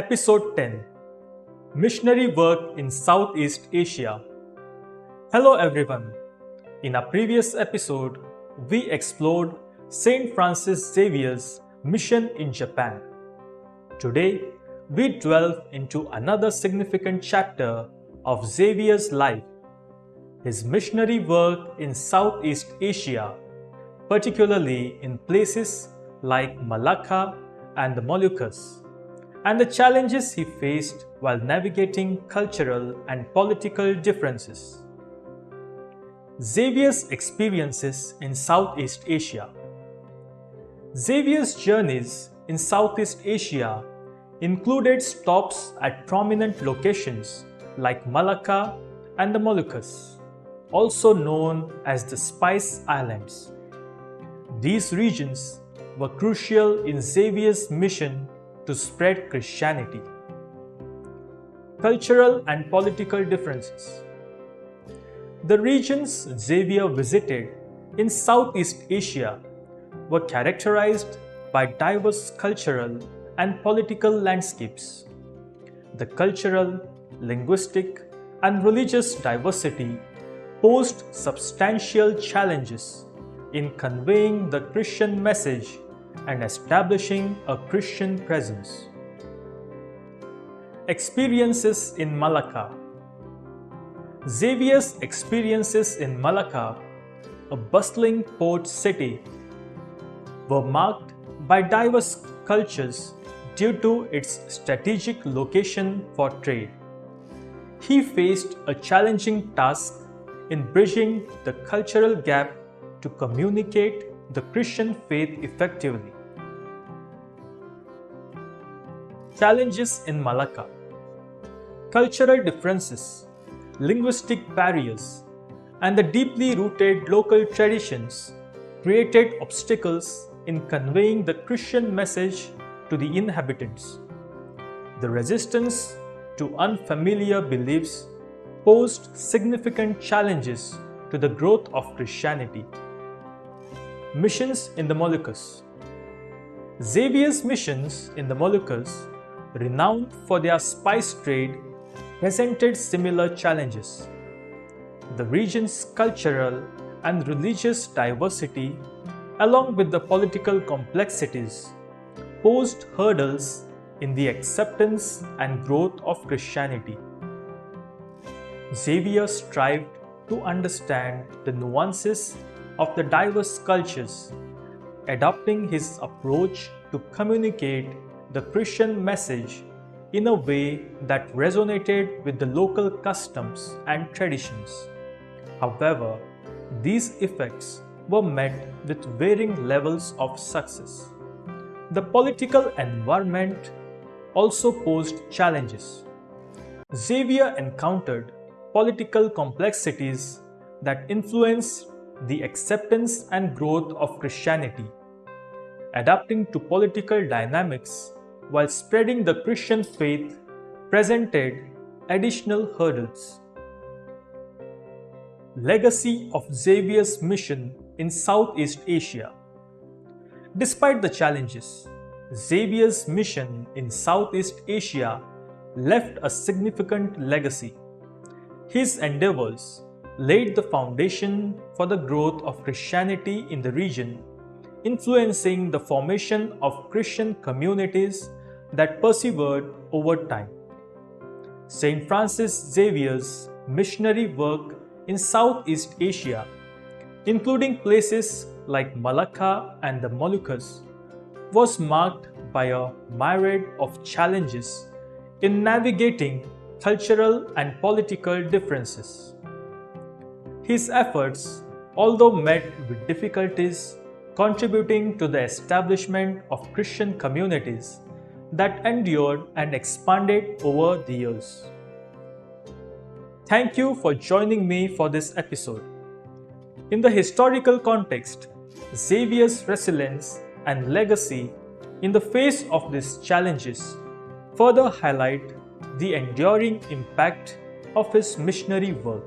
Episode 10 Missionary Work in Southeast Asia. Hello everyone. In our previous episode, we explored St Francis Xavier's mission in Japan. Today, we delve into another significant chapter of Xavier's life, his missionary work in Southeast Asia, particularly in places like Malaka and the Moluccas, and the challenges he faced while navigating cultural and political differences. Xavier's experiences in Southeast Asia. Xavier's journeys in Southeast Asia included stops at prominent locations like Malaka and the Moluccas, also known as the Spice Islands. These regions were crucial in Xavier's mission to spread Christianity. Cultural and political differences. The regions Xavier visited in Southeast Asia were characterized by diverse cultural and political landscapes. The cultural, linguistic, and religious diversity posed substantial challenges in conveying the Christian message and establishing a Christian presence. Experiences in Malaka. Xavier's experiences in Malaka, a bustling port city, were marked by diverse cultures due to its strategic location for trade. He faced a challenging task in bridging the cultural gap to communicate the Christian faith effectively. Challenges in Malaka. Cultural differences, linguistic barriers, and the deeply rooted local traditions created obstacles in conveying the Christian message to the inhabitants. The resistance to unfamiliar beliefs posed significant challenges to the growth of Christianity. Missions in the Moluccas. Xavier's missions in the Moluccas, renowned for their spice trade, presented similar challenges. The region's cultural and religious diversity, along with the political complexities, posed hurdles in the acceptance and growth of Christianity. Xavier strived to understand the nuances of the diverse cultures, adopting his approach to communicate the Christian message in a way that resonated with the local customs and traditions. However, these efforts were met with varying levels of success. The political environment also posed challenges. Xavier encountered political complexities that influenced the acceptance and growth of Christianity. Adapting to political dynamics while spreading the Christian faith presented additional hurdles. Legacy of Xavier's mission in Southeast Asia. Despite the challenges, Xavier's mission in Southeast Asia left a significant legacy. His endeavors laid the foundation for the growth of Christianity in the region, influencing the formation of Christian communities that persevered over time. St Francis Xavier's missionary work in Southeast Asia, including places like Malaka and the Moluccas, was marked by a myriad of challenges in navigating cultural and political differences. His efforts, although met with difficulties, contributing to the establishment of Christian communities that endured and expanded over the years. Thank you for joining me for this episode. In the historical context, Xavier's resilience and legacy in the face of these challenges further highlight the enduring impact of his missionary work.